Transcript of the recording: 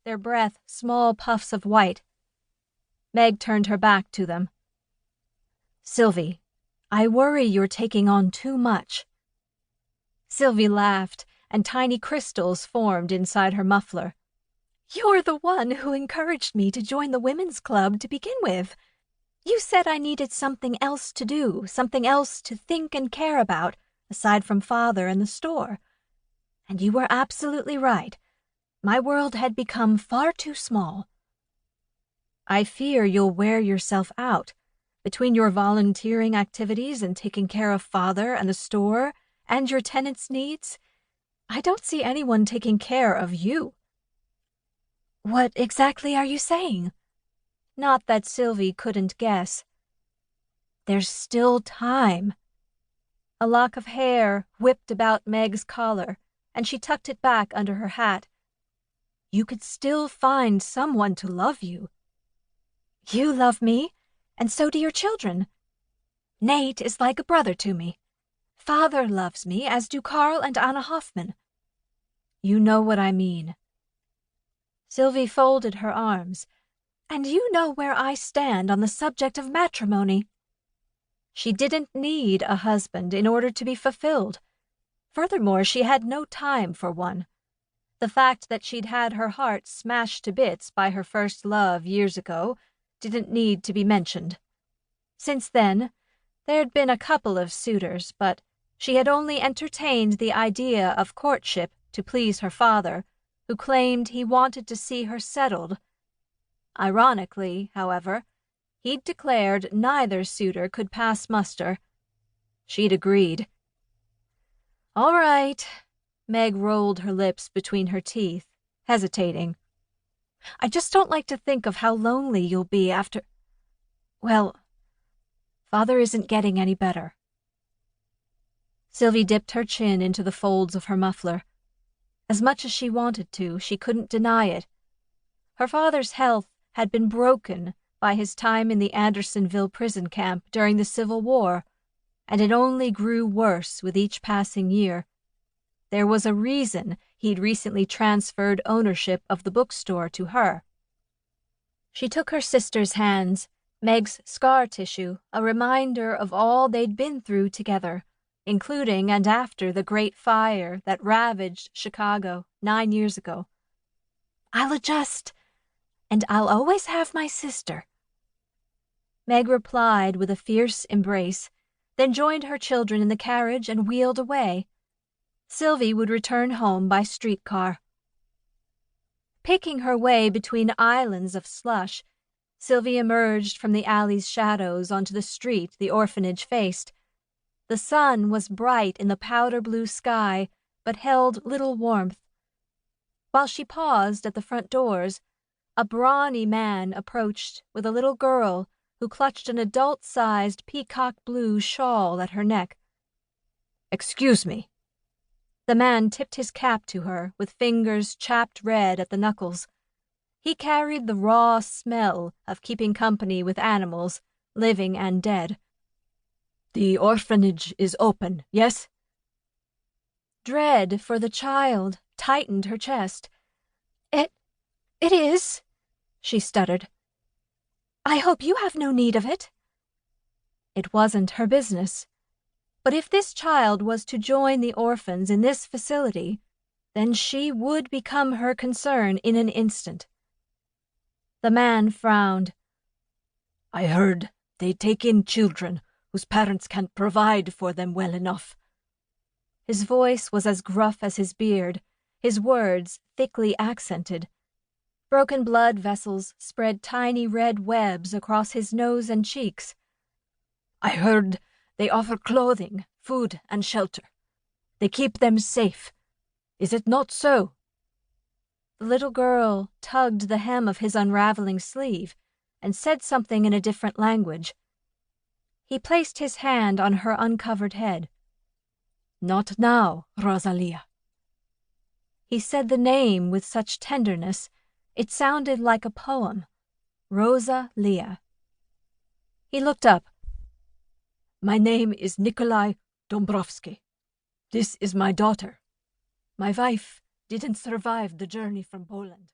their breath small puffs of white. Meg turned her back to them. "Sylvie, I worry you're taking on too much." Sylvie laughed, and tiny crystals formed inside her muffler. "You're the one who encouraged me to join the women's club to begin with. You said I needed something else to do, something else to think and care about, aside from Father and the store. And you were absolutely right. My world had become far too small. I fear you'll wear yourself out. Between your volunteering activities and taking care of Father and the store and your tenants' needs, I don't see anyone taking care of you." "What exactly are you saying?" Not that Sylvie couldn't guess. "There's still time." A lock of hair whipped about Meg's collar, and she tucked it back under her hat. "You could still find someone to love you." "You love me, and so do your children. Nate is like a brother to me. Father loves me, as do Carl and Anna Hoffman." "You know what I mean." Sylvie folded her arms. "And you know where I stand on the subject of matrimony." She didn't need a husband in order to be fulfilled. Furthermore, she had no time for one. The fact that she'd had her heart smashed to bits by her first love years ago didn't need to be mentioned. Since then, there'd been a couple of suitors, but she had only entertained the idea of courtship to please her father, who claimed he wanted to see her settled. Ironically, however, he'd declared neither suitor could pass muster. She'd agreed. "All right." Meg rolled her lips between her teeth, hesitating. "I just don't like to think of how lonely you'll be after... Well, Father isn't getting any better." Sylvie dipped her chin into the folds of her muffler. As much as she wanted to, she couldn't deny it. Her father's health had been broken by his time in the Andersonville prison camp during the Civil War, and it only grew worse with each passing year. There was a reason he'd recently transferred ownership of the bookstore to her. She took her sister's hands, Meg's scar tissue, a reminder of all they'd been through together, including and after the Great Fire that ravaged Chicago 9 years ago. "I'll adjust, and I'll always have my sister." Meg replied with a fierce embrace, then joined her children in the carriage and wheeled away. Sylvie would return home by streetcar. Picking her way between islands of slush, Sylvie emerged from the alley's shadows onto the street the orphanage faced. The sun was bright in the powder blue sky, but held little warmth. While she paused at the front doors, a brawny man approached with a little girl who clutched an adult-sized peacock blue shawl at her neck. "Excuse me." The man tipped his cap to her, with fingers chapped red at the knuckles. He carried the raw smell of keeping company with animals, living and dead. "The orphanage is open, yes?" Dread for the child tightened her chest. It is," she stuttered. "I hope you have no need of it." It wasn't her business. But if this child was to join the orphans in this facility, then she would become her concern in an instant. The man frowned. "I heard they take in children whose parents can't provide for them well enough." His voice was as gruff as his beard, his words thickly accented. Broken blood vessels spread tiny red webs across his nose and cheeks. "I heard they offer clothing, food, and shelter. They keep them safe. Is it not so?" The little girl tugged the hem of his unraveling sleeve and said something in a different language. He placed his hand on her uncovered head. "Not now, Rosalia." He said the name with such tenderness, it sounded like a poem. Rosa Leah. He looked up. "My name is Nikolai Dombrowski. This is my daughter. My wife didn't survive the journey from Poland."